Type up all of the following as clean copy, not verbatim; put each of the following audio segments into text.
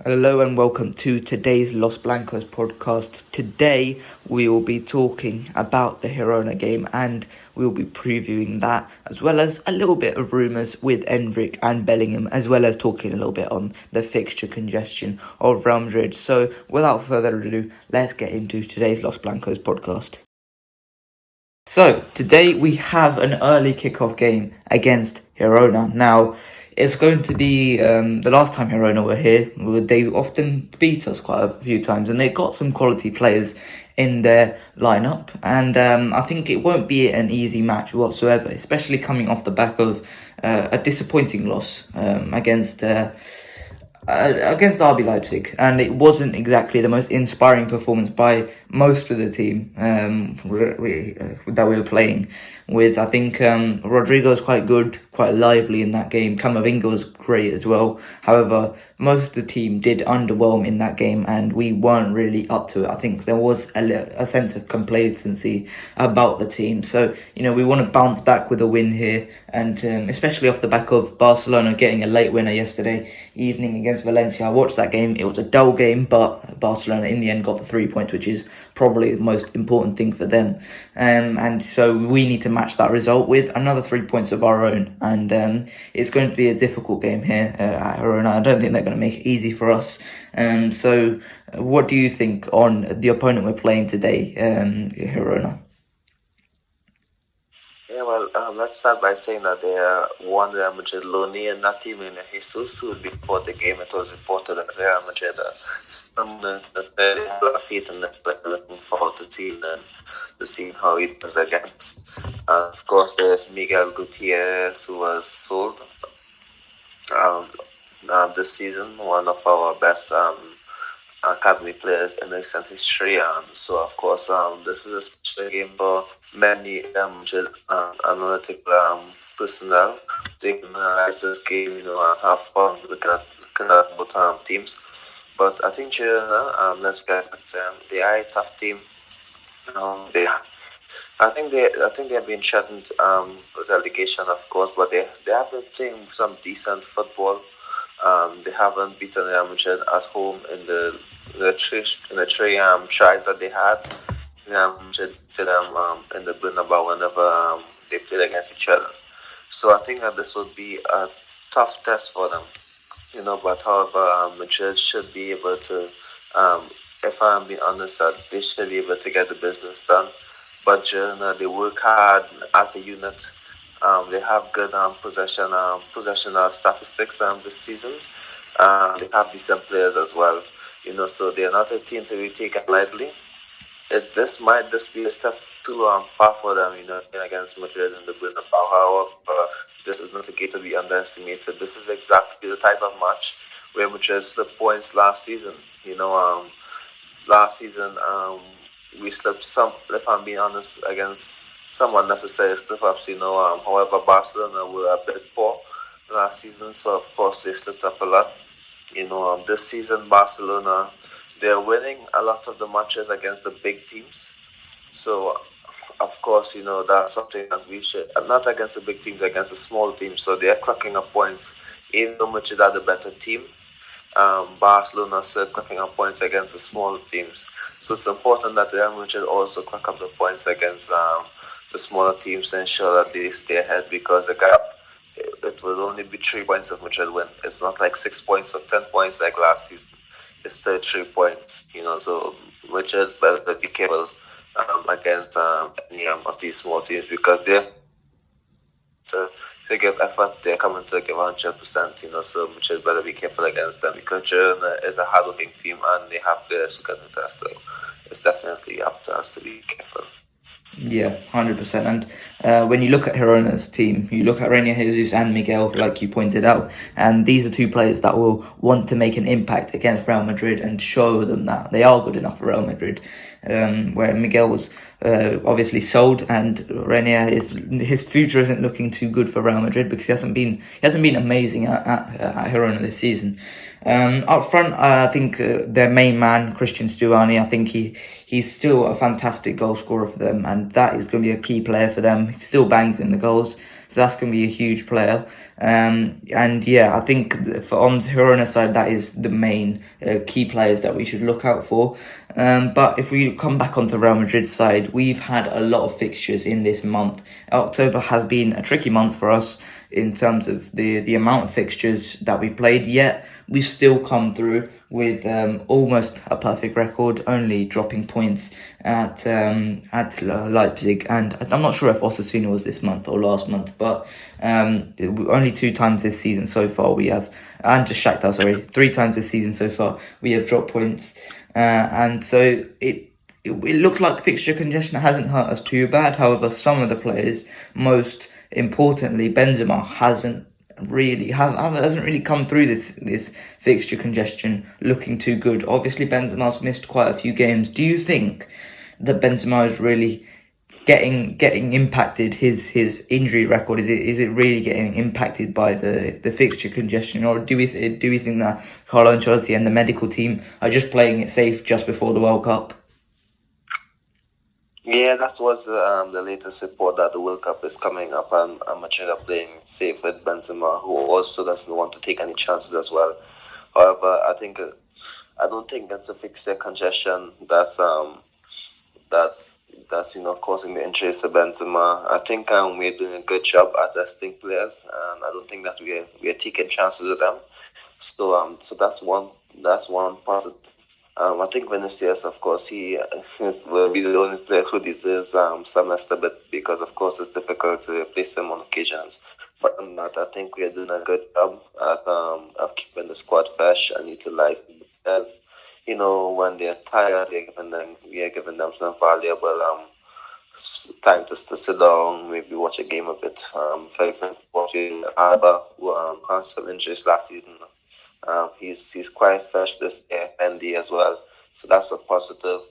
Hello and welcome to today's Los Blancos podcast. Today we will be talking about the Girona game and we will be previewing that, as well as a little bit of rumours with Endrick and Bellingham, as well as talking a little bit on the fixture congestion of Real Madrid. So without further ado, let's get into today's Los Blancos podcast. So today we have an early kickoff game against Girona. Now, it's going to be the last time Girona were here. They often beat us quite a few times, and they've got some quality players in their lineup. And I think it won't be an easy match whatsoever, especially coming off the back of a disappointing loss against RB Leipzig, and it wasn't exactly the most inspiring performance by most of the team that we were playing with. I think Rodrigo was quite good, quite lively in that game. Camavinga was great as well. However, most of the team did underwhelm in that game, and we weren't really up to it. I think there was a sense of complacency about the team. So, we want to bounce back with a win here, and especially off the back of Barcelona getting a late winner yesterday evening against Valencia. I watched that game. It was a dull game, but Barcelona in the end got the 3 points, which is probably the most important thing for them. And so we need to match that result with another 3 points of our own. And it's going to be a difficult game here at Girona. I don't think they're going to make it easy for us. So what do you think on the opponent we're playing today, Girona? Yeah, well, let's start by saying that they won Real Madrid lonely, and not even Jesus, who before the game it was reported that Real Madrid summoned very lot of faith in the player, looking forward to seeing how he does against. And of course, there's Miguel Gutierrez, who was sold this season, one of our best academy players in recent history. So, of course, this is a special game for many analytical personnel. They can analyze this game, and have fun looking at both teams. But I think Girona, let's get at them. They are a tough team. I think they have been threatened with relegation, of course, but they have been playing some decent football. They haven't beaten Real Madrid at home in the three tries that they had. Real Madrid did them in the Bernabeu whenever they played against each other. So I think that this would be a tough test for them. But however, Madrid should be able to, if I'm being honest, that they should be able to get the business done. But Girona, they work hard as a unit. They have good possession statistics this season. They have decent players as well. So they're not a team to be taken lightly. This might just be a step too far for them, against Madrid in the Bernabeu. However, this is not a game to be underestimated. This is exactly the type of match where Madrid slipped points last season. Last season we slipped some, if I'm being honest, against some unnecessary slip-ups. However, Barcelona were a bit poor last season, so of course they slipped up a lot. This season Barcelona, they're winning a lot of the matches against the big teams. So, of course, that's something that we should, not against the big teams, against the small teams. So they're cracking up points, even though Madrid are the better team. Barcelona still cracking up points against the small teams. So it's important that Real Madrid also crack up the points against the smaller teams to ensure that they stay ahead, because the gap, it will only be 3 points if Madrid win. It's not like 6 points or 10 points like last season. It's still 3 points, so Madrid better be careful against any of these small teams, because they're to give effort, they're coming to give 100%, so Madrid better be careful against them, because Girona is a hard-working team and they have players who can do that. So it's definitely up to us to be careful. Yeah, 100%. And when you look at Girona's team, you look at Reina Jesus and Miguel, like you pointed out, and these are two players that will want to make an impact against Real Madrid and show them that they are good enough for Real Madrid. Where Miguel was obviously sold, and Reina, his future isn't looking too good for Real Madrid because he hasn't been amazing at Girona this season. Up front, I think their main man, Christian Stuani, I think he's still a fantastic goal scorer for them, and that is going to be a key player for them. He still bangs in the goals. so that's going to be a huge player. And yeah, I think on Girona side, that is the main key players that we should look out for. But if we come back onto Real Madrid's side, we've had a lot of fixtures in this month. October has been a tricky month for us in terms of the amount of fixtures that we played, yet we've still come through with almost a perfect record, only dropping points at Leipzig, and I'm not sure if Osasuna was this month or last month, but only 2 times this season so far we have, and just Shakhtar, sorry, 3 times this season so far we have dropped points, and so it looks like fixture congestion hasn't hurt us too bad. However, some of the players, most importantly Benzema, hasn't really come through this fixture congestion looking too good. Obviously Benzema's missed quite a few games. Do you think that Benzema is really getting impacted, his injury record, is it really getting impacted by the fixture congestion, or do we think that Carlo Ancelotti and the medical team are just playing it safe just before the World Cup? Yeah, that was the latest report that the World Cup is coming up, and Madrid are playing safe with Benzema, who also doesn't want to take any chances as well. However, I don't think it's a fixture congestion that's causing the injuries to Benzema. I think we're doing a good job at testing players, and I don't think that we are taking chances with them. So that's one positive. I think Vinicius, of course, will be the only player who deserves some rest a bit, because, of course, it's difficult to replace him on occasions. But on that, I think we are doing a good job at keeping the squad fresh and utilizing players. When they're tired, we are giving them some valuable time to sit down, maybe watch a game a bit. For example, watching Alba, who had some injuries last season. He's quite fresh this year, Andy as well, so that's a positive.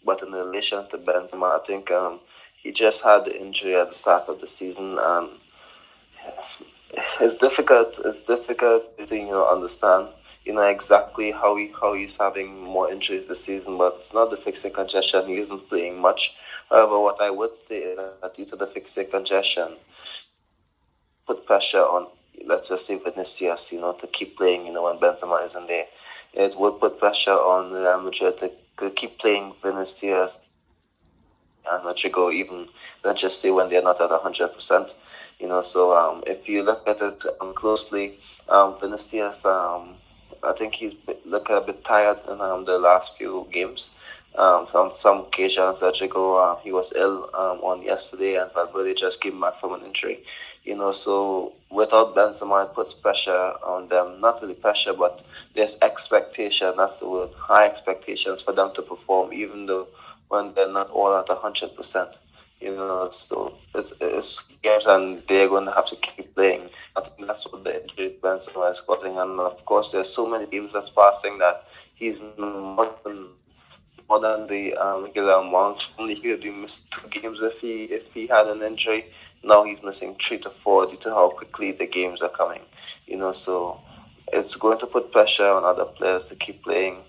But in relation to Benzema, I think he just had the injury at the start of the season, and it's difficult to understand exactly how he's having more injuries this season. But it's not the fixture congestion; he isn't playing much. However, what I would say is that due to the fixture congestion, put pressure on, let's just say, Vinicius, to keep playing, when Benzema isn't there. It would put pressure on Real Madrid to keep playing Vinicius and Rodrigo, even, let's just say, when they're not at 100%. So if you look at it closely, Vinicius, I think he's looking a bit tired in the last few games. On some occasions, Rodrigo, he was ill on yesterday, and Valverde just came back from an injury. So without Benzema, it puts pressure on them. Not really pressure, but there's expectation. That's the word. High expectations for them to perform, even though when they're not all at 100%. So it's games, and they're going to have to keep playing. I think that's what the injury Benzema is causing. And of course, there's so many games that's passing that he's more than the regular amount. Only he would miss 2 games if he had an injury. Now he's missing 3 to 4 due to how quickly the games are coming. So it's going to put pressure on other players to keep playing,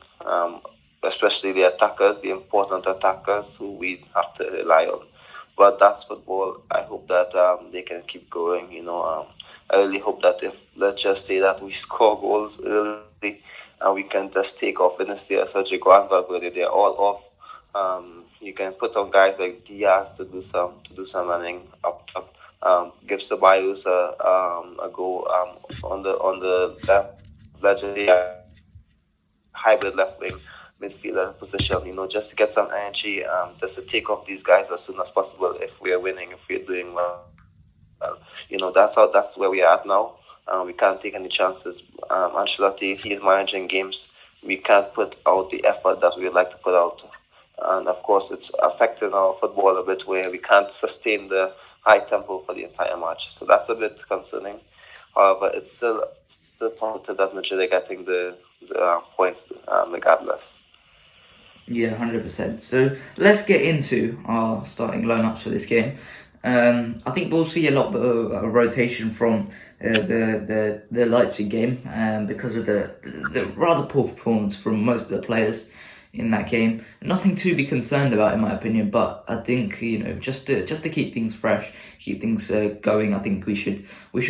especially the attackers, the important attackers who we have to rely on. But that's football. I hope that they can keep going. I really hope that if, let's just say that we score goals early, and we can just take off Vinicius, Rodrigo, and Valverde, they're all off. You can put on guys like Diaz to do some running up top. Give Ceballos a go on the left, legendary hybrid left wing midfielder position. Just to get some energy, just to take off these guys as soon as possible if we are winning, if we are doing well. That's where we are at now. We can't take any chances. Ancelotti, he is managing games. We can't put out the effort that we would like to put out. And of course, it's affecting our football a bit, where we can't sustain the high tempo for the entire match. So that's a bit concerning. However, it's still positive that Madrid are getting the points regardless. Yeah, 100%. So let's get into our starting lineups for this game. I think we'll see a lot of rotation from the Leipzig game, because of the rather poor performance from most of the players. in that game. Nothing to be concerned about, in my opinion. But I think just to keep things fresh, keep things going. I think we should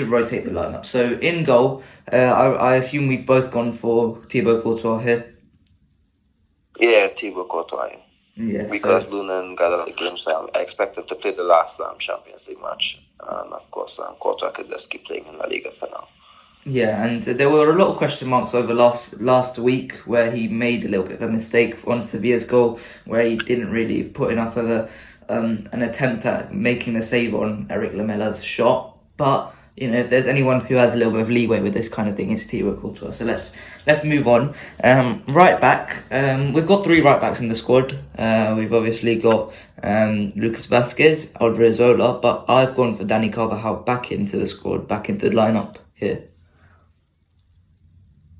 rotate the lineup. So in goal, I assume we've both gone for Thibaut Courtois here. Yeah, Thibaut Courtois. Yes, because Lunan got out of the game, so I expected to play the last Champions League match. And of course, Courtois could just keep playing in La Liga for now. Yeah, and there were a lot of question marks over last week where he made a little bit of a mistake on Sevilla's goal, where he didn't really put enough of an attempt at making the save on Eric Lamella's shot. But if there's anyone who has a little bit of leeway with this kind of thing, it's Thibaut Courtois. So let's move on. Right back, we've got 3 right backs in the squad. We've obviously got Lucas Vazquez, Odriozola, but I've gone for Dani Carvajal back into the squad, back into the lineup here.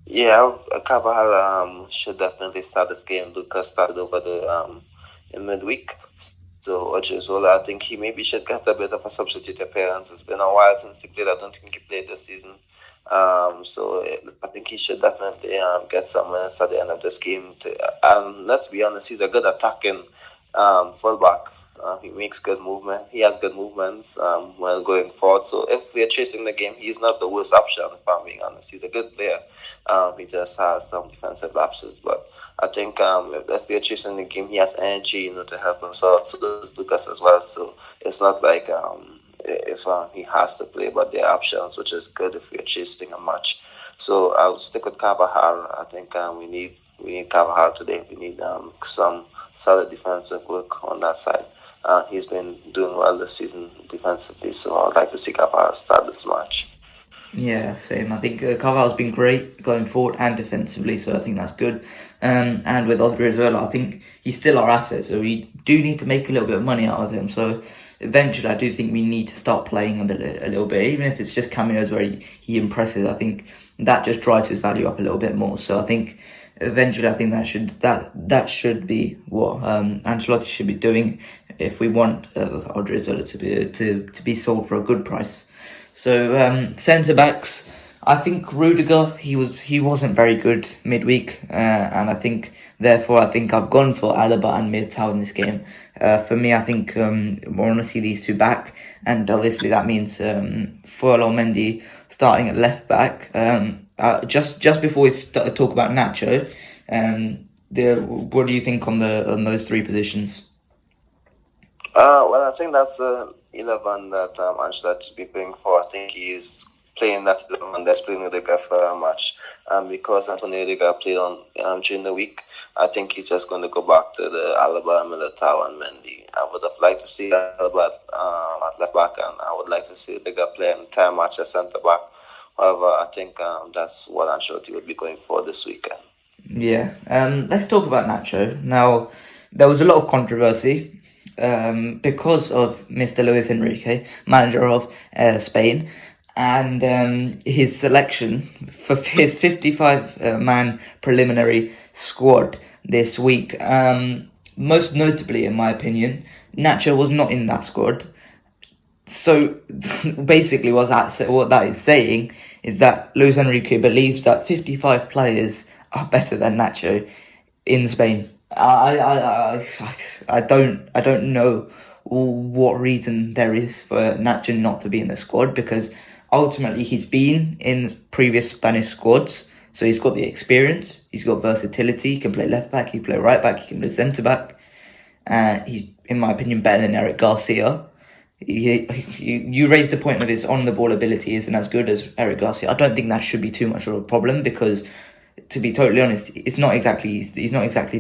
Yeah, Carvajal should definitely start this game. Lucas started over in midweek. So Odriozola, I think he maybe should get a bit of a substitute appearance. It's been a while since he played. I don't think he played this season. So I think he should definitely get some minutes at the end of this game. Let's be honest, he's a good attacking fullback. He makes good movement. He has good movements when going forward. So if we're chasing the game, he's not the worst option, if I'm being honest. He's a good player. He just has some defensive lapses. But I think if we're chasing the game, he has energy, to help us out. So does Lucas as well. So it's not like if he has to play, but there are options, which is good if we're chasing a match. So I'll stick with Carvajal. I think we need Carvajal today. We need some solid defensive work on that side. He's been doing well this season defensively, so I'd like to see Carvajal start this match. Yeah, same. I think Carvalho's been great going forward and defensively, so I think that's good. And with Odriozola, I think he's still our asset, so we do need to make a little bit of money out of him. So eventually, I do think we need to start playing a little bit, even if it's just cameos where he impresses. I think that just drives his value up a little bit more. So I think eventually, I think that should be what Ancelotti should be doing if we want Odriozola to be sold for a good price. So centre backs, I think Rudiger he wasn't very good midweek, and I think therefore I've gone for Alaba and Militao in this game. For me, I think we want to see these two back, and obviously that means Ferland Mendy starting at left back. Just before we talk about Nacho, what do you think on those 3 positions? Well, I think that's 11 that Ancelotti should be playing for. I think he's playing that 11 that's playing Rudiger for a match. Because Antonio Rudiger played on during the week, I think he's just going to go back to the Alaba, Militao, and Mendy. I would have liked to see Alaba at left back, and I would like to see Rudiger play an entire match as centre back. However, I think that's what Ancelotti would be going for this weekend. Yeah. Let's talk about Nacho. Now, there was a lot of controversy because of Mr. Luis Enrique, manager of Spain, and his selection for his 55-man preliminary squad this week. Most notably, in my opinion, Nacho was not in that squad. So basically what that is saying is that Luis Enrique believes that 55 players are better than Nacho in Spain. I don't know what reason there is for Nacho not to be in the squad, because ultimately he's been in previous Spanish squads, so he's got the experience, he's got versatility, he can play left back, he can play right back, he can play centre back. He's, in my opinion, better than Eric Garcia. You raised the point of his on-the-ball ability isn't as good as Eric Garcia. I don't think that should be too much of a problem, because, to be totally honest, he's not exactly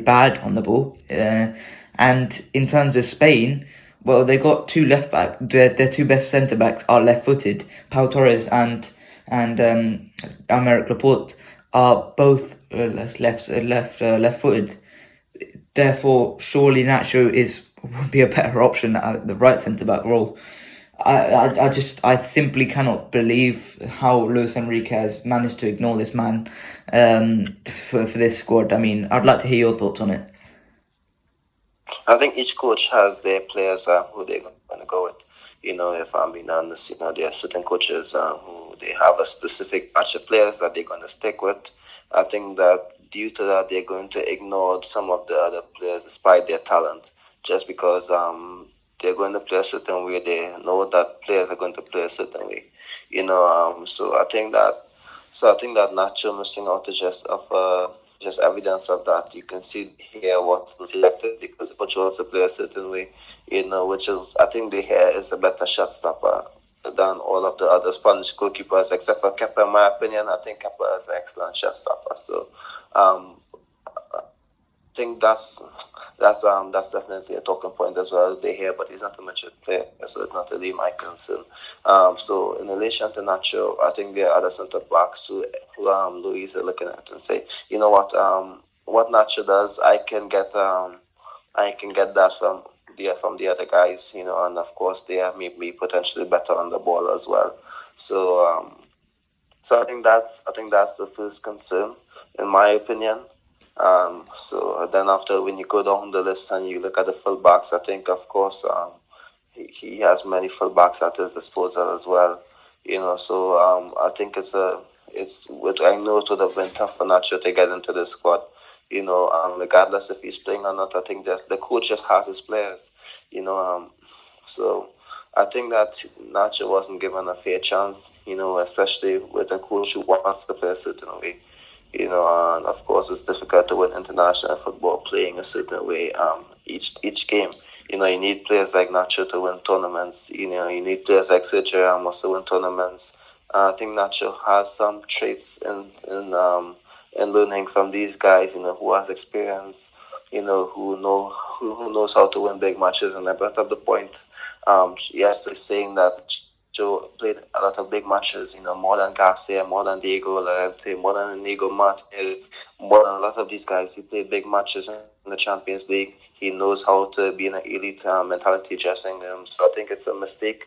bad on the ball. And in terms of Spain, well, they got 2 left back. Their 2 best centre backs are left-footed. Pau Torres and Aymeric Laporte are both left-footed. Therefore, surely Nacho would be a better option at the right centre-back role. I simply cannot believe how Luis Enrique has managed to ignore this man for this squad. I mean, I'd like to hear your thoughts on it. I think each coach has their players who they're going to go with. If I'm being honest, there are certain coaches who they have a specific batch of players that they're going to stick with. I think that due to that, they're going to ignore some of the other players despite their talent, just because they're going to play a certain way. They know that players are going to play a certain way, So I think that Nacho missing out is just evidence of that. You can see here what's selected because the coach wants to play a certain way, which is, I think the hair is a better shot stopper than all of the other Spanish goalkeepers, except for Kepa. In my opinion, I think Kepa is an excellent shot stopper. So, I think that's definitely a talking point as well. They hear, but he's not a mature player, so it's not really my concern. So in relation to Nacho, I think there are other centre backs who Luis are looking at and say, you know what Nacho does, I can get that from the other guys, and of course they are maybe potentially better on the ball as well. So I think that's the first concern, in my opinion. So then after, when you go down the list and you look at the fullbacks, I think of course he has many fullbacks at his disposal as well. So I think I know it would have been tough for Nacho to get into the squad. Regardless if he's playing or not, I think the coach just has his players. So I think that Nacho wasn't given a fair chance. Especially with a coach who wants to play a certain way. And of course it's difficult to win international football playing a certain way each game. You need players like Nacho to win tournaments. You need players like Sergio Ramos to win tournaments. I think Nacho has some traits in learning from these guys, who has experience, who knows how to win big matches. And I brought up the point yesterday saying that Joe played a lot of big matches, more than Garcia, more than Diego Llorente, more than Inigo Martinez, more than a lot of these guys. He played big matches in the Champions League. He knows how to be in an elite mentality dressing room. So I think it's a mistake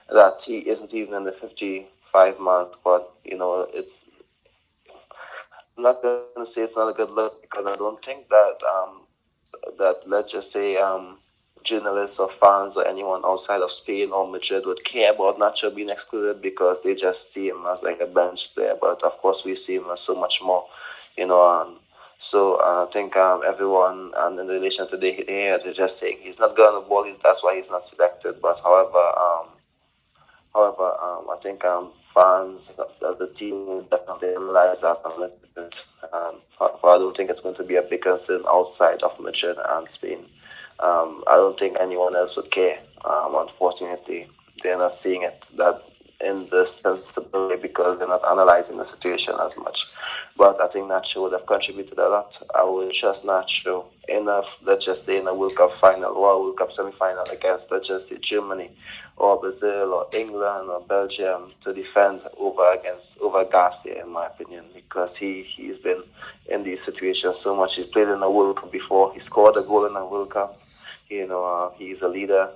that he isn't even in the 55-man squad. I'm not going to say it's not a good look, because I don't think that let's just say journalists or fans or anyone outside of Spain or Madrid would care about Nacho being excluded, because they just see him as like a bench player. But of course we see him as so much more, so I think everyone, and in relation to they're just saying he's not good on the ball, that's why he's not selected. But however, I think fans of the team will definitely analyze that and look at it. However, I don't think it's going to be a big concern outside of Madrid and Spain. I don't think anyone else would care. Unfortunately, they're not seeing it that in this sensible way, because they're not analyzing the situation as much. But I think Nacho would have contributed a lot. I would trust Nacho enough, let's just say in a World Cup final or a World Cup semi-final against, let's just say, Germany or Brazil or England or Belgium, to defend over Garcia, in my opinion, because he's been in these situations so much. He's played in a World Cup before. He scored a goal in a World Cup. He's a leader.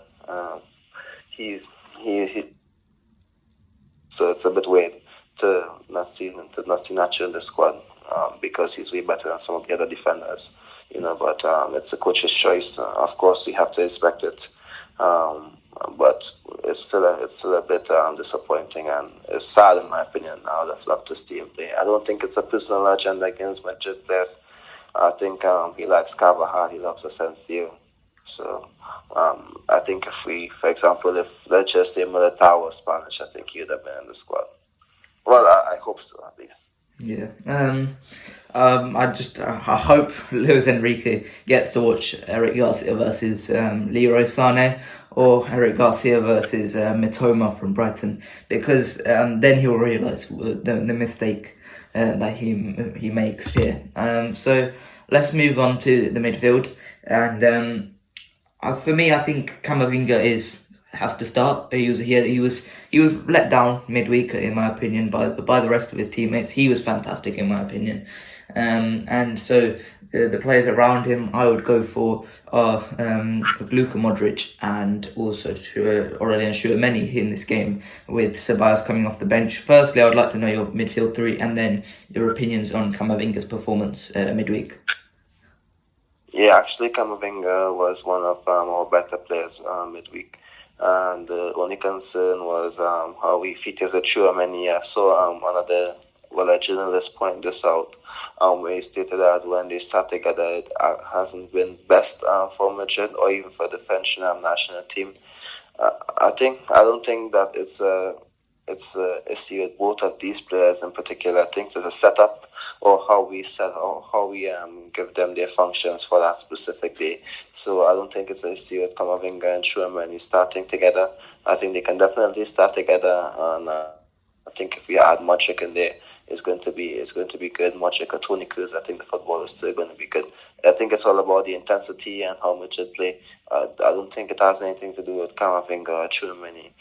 So it's a bit weird to not see Nacho in the squad, because he's way better than some of the other defenders. But it's a coach's choice. Of course, we have to respect it. But it's still a bit disappointing, and it's sad, in my opinion. I would have loved to see him play. I don't think it's a personal agenda against Madrid players. I think he likes Carvajal, he loves Asensio. So I think if let's just say Militao was Spanish, I think he would have been in the squad. Well, I hope so, at least. Yeah. I hope Luis Enrique gets to watch Eric Garcia versus Leroy Sané, or Eric Garcia versus Mitoma from Brighton, because then he'll realise the mistake that he makes here. So let's move on to the midfield, and for me, I think Camavinga has to start. He was let down midweek, in my opinion, by the rest of his teammates. He was fantastic, in my opinion, and so the players around him I would go for are Luka Modric and also Aurelien Tchouameni in this game, with Ceballos coming off the bench. Firstly, I would like to know your midfield three, and then your opinions on Camavinga's performance midweek. Yeah, actually, Camavinga was one of our better players midweek. And the only concern was how he features a Tchouameni. I saw a journalist pointed this out, where he stated that when they start together, it hasn't been best for Madrid or even for the French national team. I don't think that it's a issue with both of these players in particular. I think it's a setup or how we give them their functions for that specific day. So I don't think it's an issue with Camavinga and Tchouaméni starting together. I think they can definitely start together, and I think if we add Modric in there, it's going to be good. Modric or Toni Kroos, I think the football is still going to be good. I think it's all about the intensity and how much it play. I don't think it has anything to do with Camavinga or Tchouaméni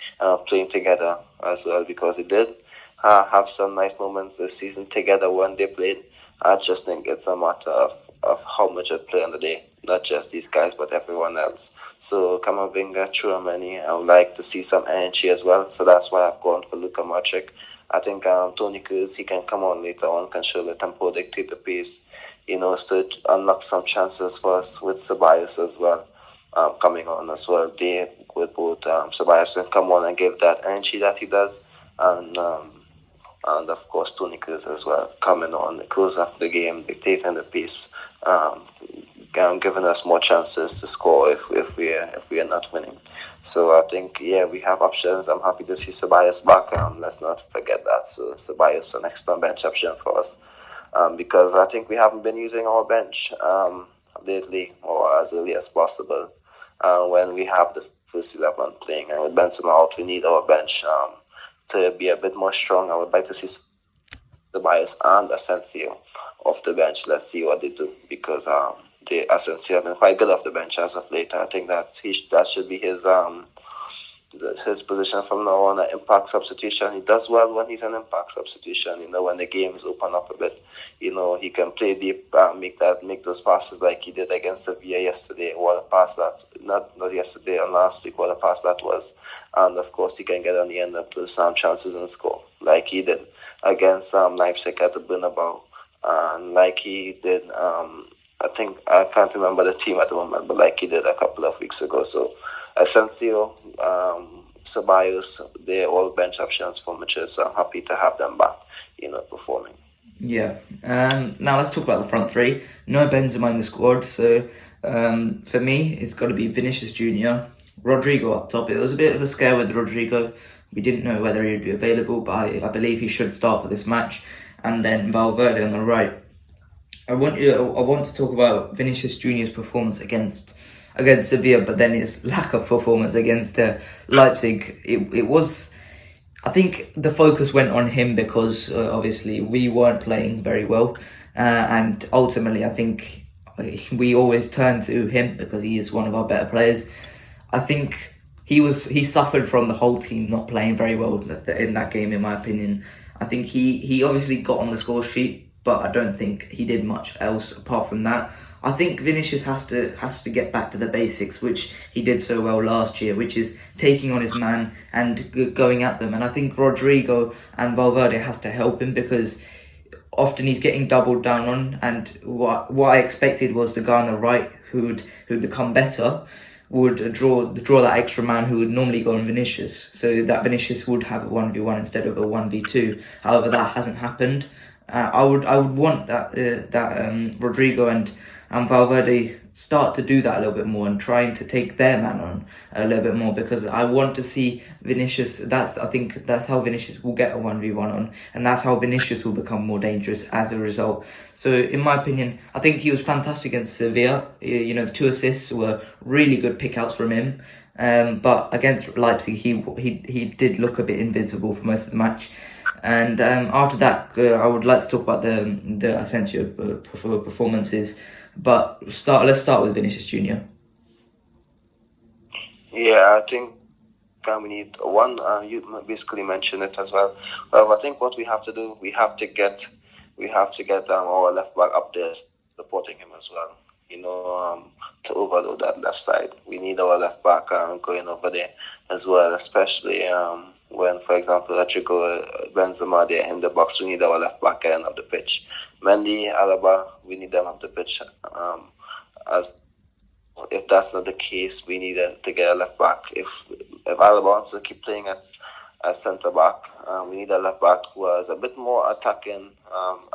playing together as well, because they did have some nice moments this season together when they played. I just think it's a matter of how much it play on the day, not just these guys but everyone else. So Camavinga, Tchouaméni, I would like to see some energy as well. So that's why I've gone for Luka Modric. I think Toni Kroos, he can come on later on, can show the tempo, dictate the pace, still unlock some chances for us with Ceballos as well, coming on as well. They, with both Ceballos can come on and give that energy that he does, and of course Toni Kroos as well, coming on, close after the game, dictating the pace, giving us more chances to score if we are not winning. So I think we have options. I'm happy to see Ceballos back. Let's not forget that. So Ceballos an extra bench option for us, because I think we haven't been using our bench lately or as early as possible. When we have the first 11 playing, and with Benzema out, we need our bench to be a bit more strong. I would like to see Ceballos and Asensio off the bench. Let's see what they do, because the Asensio have been quite good off the bench as of late. I think that that should be his position from now on, an impact substitution. He does well when he's an impact substitution. When the games open up a bit, he can play deep, make those passes like he did against Sevilla yesterday. What a pass that! Not yesterday and last week. What a pass that was! And of course, he can get on the end up to some chances and score like he did against Leipzig at the Bernabeu, and like he did. I think I can't remember the team at the moment, but like he did a couple of weeks ago. So Asensio, Ceballos, they're all bench options for Madrid, so I'm happy to have them back, performing. Yeah. Now let's talk about the front three. No Benzema in the squad, so for me, it's got to be Vinicius Jr., Rodrigo up top. It was a bit of a scare with Rodrigo. We didn't know whether he'd be available, but I believe he should start for this match. And then Valverde on the right. I want to talk about Vinicius Jr.'s performance against Sevilla, but then his lack of performance against Leipzig. It was, I think the focus went on him because obviously we weren't playing very well, and ultimately I think we always turn to him because he is one of our better players. I think he suffered from the whole team not playing very well in that game, in my opinion. I think he obviously got on the score sheet, but I don't think he did much else apart from that. I think Vinicius has to get back to the basics, which he did so well last year, which is taking on his man and going at them. And I think Rodrigo and Valverde has to help him, because often he's getting doubled down on. And what I expected was the guy on the right who'd become better would draw that extra man who would normally go on Vinicius, so that Vinicius would have a 1v1 instead of a 1v2. However, that hasn't happened. I would want that Rodrigo and Valverde start to do that a little bit more and trying to take their man on a little bit more, because I want to see Vinicius. I think that's how Vinicius will get a 1v1 on, and that's how Vinicius will become more dangerous as a result. So in my opinion, I think he was fantastic against Sevilla. The 2 assists were really good pickouts from him. But against Leipzig, he did look a bit invisible for most of the match. And after that, I would like to talk about the Asensio performances. But let's start with Vinicius Jr. Yeah, I think we need one. You basically mentioned it as well. I think what we have to do, we have to get our left back up there supporting him as well. To overload that left side. We need our left back going over there as well, especially when, for example, Rodrigo, Benzema, they're in the box. We need our left back end of the pitch. Mendy, Alaba, we need them up the pitch. As if that's not the case, we need to get a left back. If Alaba wants to keep playing at at centre back. We need a left back who has a bit more attacking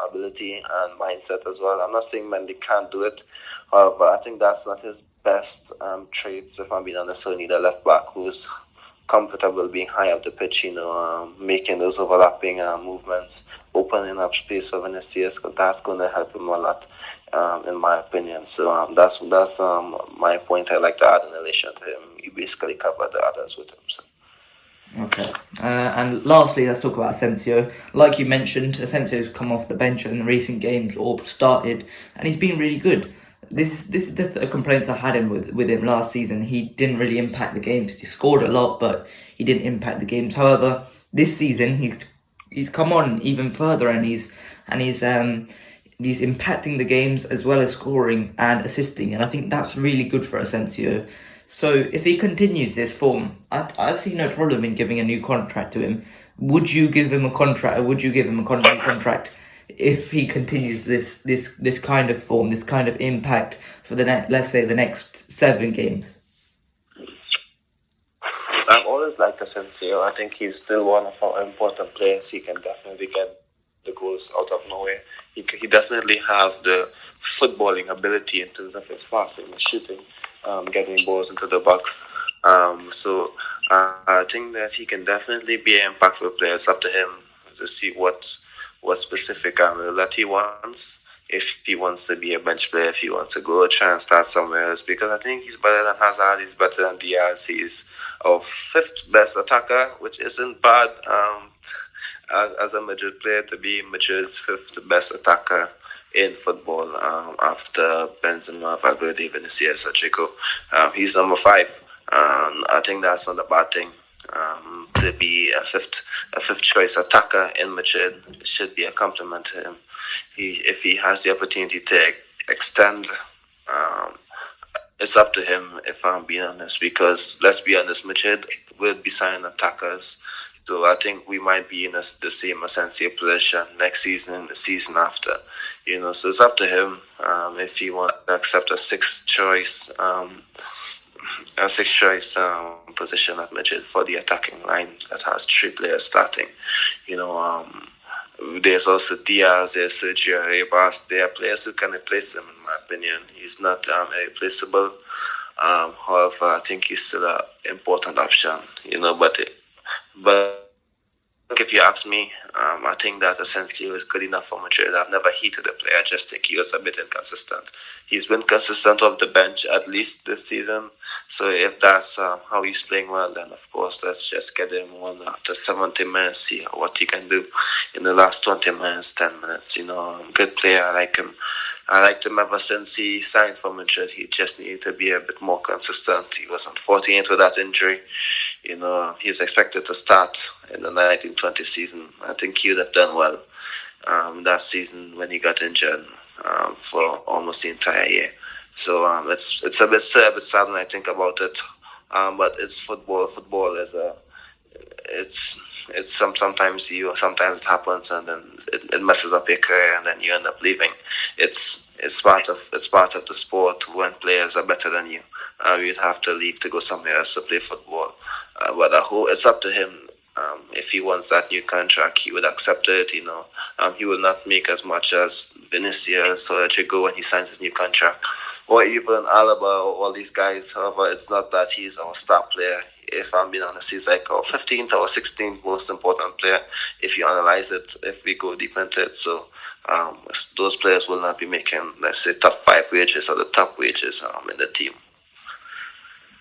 ability and mindset as well. I'm not saying Mendy can't do it, but I think that's not his best traits. If I'm being honest, so we need a left back who's comfortable being high up the pitch, making those overlapping movements, opening up space for Vinicius, because that's going to help him a lot, in my opinion. So that's my point I'd like to add in relation to him. You basically covered the others with him. So. Okay. And lastly, let's talk about Asensio. Like you mentioned, Asensio's come off the bench in the recent games or started, and he's been really good. This is the complaints I had him with him last season. He didn't really impact the games. He scored a lot, but he didn't impact the games. However, this season he's come on even further, and he's impacting the games as well as scoring and assisting, and I think that's really good for Asensio. So if he continues this form, I see no problem in giving a new contract to him. Would you give him a contract, or would you give him a contract if he continues this kind of form, this kind of impact for let's say the next 7 games? I've always liked Asensio. I think he's still one of our important players. He can definitely get the goals out of nowhere. He definitely have the footballing ability in terms of his passing and shooting, getting balls into the box. So I think that he can definitely be an impactful player. It's up to him to see what specific that he wants. If he wants to be a bench player, if he wants to go try and start somewhere else, because I think he's better than Hazard, he's better than Diaz, he's our 5th best attacker, which isn't bad as a Madrid player to be Madrid's 5th best attacker in football, after Benzema, Valverde, Vinicius, Chico. He's number 5. I think that's not a bad thing. To be a fifth choice attacker in Madrid should be a compliment to him. If he has the opportunity to extend, it's up to him, if I'm being honest, because let's be honest, Madrid will be signing attackers. So I think we might be in the same Asensio position next season and the season after. So it's up to him if he wants to accept a sixth choice position at Madrid for the attacking line that has 3 players starting. There's also Diaz, there's Sergio Ribas. There are players who can replace him, in my opinion. He's not irreplaceable. However, I think he's still an important option. But if you ask me, I think that Asensio is good enough for Madrid. I've never hated the player. I just think he was a bit inconsistent. He's been consistent off the bench, at least this season. So if that's how he's playing well, then of course let's just get him on after 70 minutes, see what he can do in the last 20 minutes, 10 minutes. Good player. I like him. I liked him ever since he signed for Madrid. He just needed to be a bit more consistent. He was unfortunate with that injury. He was expected to start in the 1920 season. I think he would have done well that season when he got injured for almost the entire year. So it's a bit sad when I think about it. But it's football. Football is sometimes it happens, and then it messes up your career, and then you end up leaving. It's part of the sport. When players are better than you, you'd have to leave to go somewhere else to play football. But it's up to him. If he wants that new contract, he would accept it. He will not make as much as Vinicius or Chico when he signs his new contract, or even Alaba or all these guys. However, it's not that he's our star player. If I'm being honest, he's like our 15th or 16th most important player, if you analyze it, if we go deep into it. So those players will not be making, let's say, top 5 wages or the top wages in the team.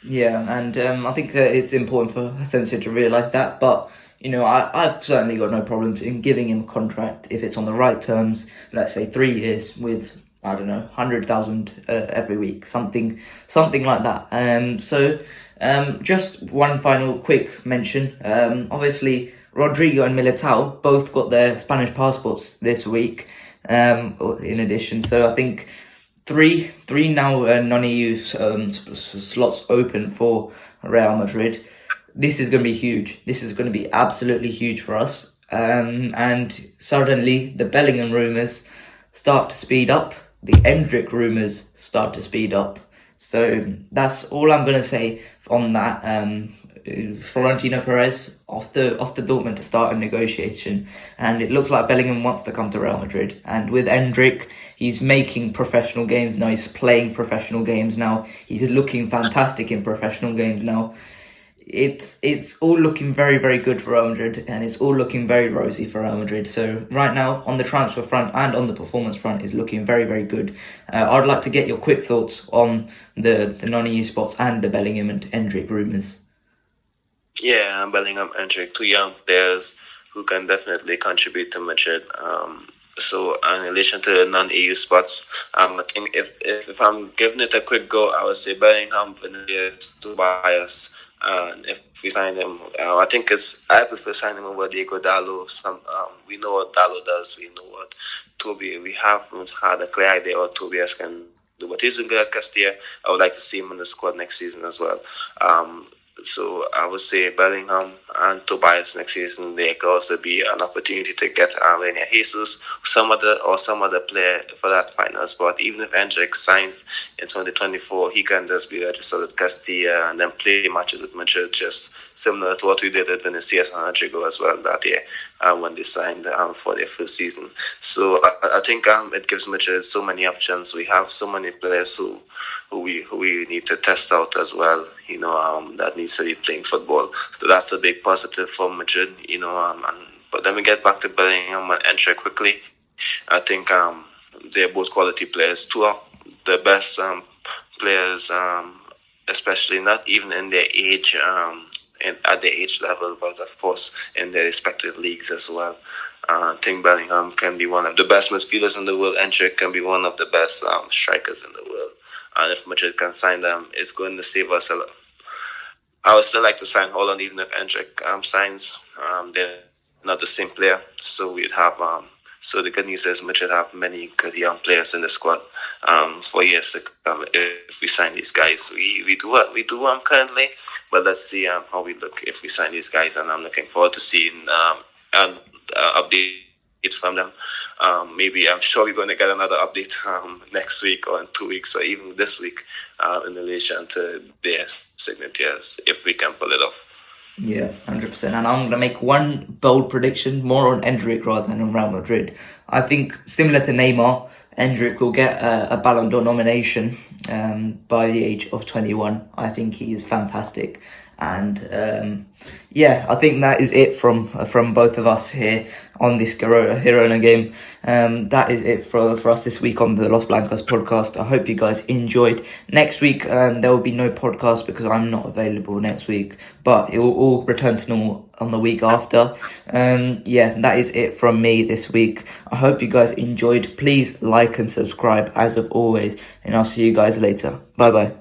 Yeah, and I think that it's important for Asensio to realise that. But, I've certainly got no problems in giving him a contract if it's on the right terms. Let's say 3 years with, 100,000 every week, something like that. Just one final quick mention. Obviously, Rodrigo and Militao both got their Spanish passports this week, in addition. So I think three now non-EU slots open for Real Madrid. This is going to be huge. This is going to be absolutely huge for us. And suddenly the Bellingham rumours start to speed up. The Endrick rumours start to speed up. So that's all I'm going to say on that. Florentino Perez off the Dortmund to start a negotiation, and it looks like Bellingham wants to come to Real Madrid. And with Endrick, he's making professional games now. He's playing professional games now. He's looking fantastic in professional games now. It's all looking very, very good for Real Madrid, and it's all looking very rosy for Real Madrid. So right now, on the transfer front and on the performance front, is looking very, very good. I'd like to get your quick thoughts on the non-EU spots and the Bellingham and Endrick rumours. Yeah, Bellingham, Endrick, two young players who can definitely contribute to Madrid. So in relation to the non-EU spots, I think if I'm giving it a quick go, I would say Bellingham, Vinicius, Tobias. And if we sign him, I prefer signing him over Diego Dallo. We know what Dallo does. We know what we haven't had a clear idea what Tobias can do. But he's good at Castilla. I would like to see him in the squad next season as well. So I would say Bellingham and Tobias next season. There could also be an opportunity to get Renier Jesus, some other player for that final spot. Even if Endrick signs in 2024, he can just be registered with Castilla and then play matches with Madrid, just similar to what we did with Vinicius and Rodrigo as well that year when they signed for their first season. So I think it gives Madrid so many options. We have so many players who we need to test out as well, that needs to be playing football. So that's a big positive for Madrid, but let me get back to Bellingham and Endrick quickly. I think they're both quality players, two of the best players, especially not even in their age, at their age level, but of course in their respective leagues as well. I think Bellingham can be one of the best midfielders in the world. Endrick can be one of the best strikers in the world. And if Madrid can sign them, it's going to save us a lot. I would still like to sign Holland, even if Endrick signs. They're not the same player, so we'd have. So the good news is Madrid have many good young players in the squad for years to come. If we sign these guys, we do currently, but let's see how we look if we sign these guys, and I'm looking forward to seeing updates from them. Maybe I'm sure we're going to get another update next week or in 2 weeks or even this week in relation to their signatures, if we can pull it off. Yeah, 100%. And I'm going to make one bold prediction, more on Endrick rather than on Real Madrid. I think, similar to Neymar, Endrick will get a Ballon d'Or nomination by the age of 21. I think he is fantastic. And I think that is it from both of us here on this Girona game. That is it for us this week on the Los Blancos podcast. I hope you guys enjoyed. Next week there will be no podcast because I'm not available next week, but it will all return to normal on the week after. That is it from me this week. I hope you guys enjoyed. Please like and subscribe as of always, and I'll see you guys later. Bye bye.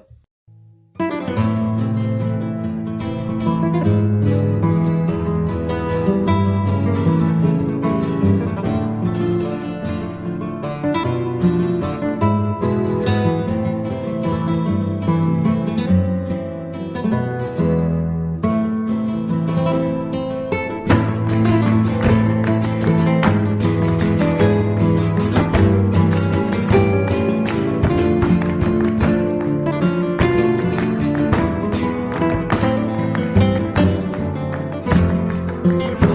Thank you.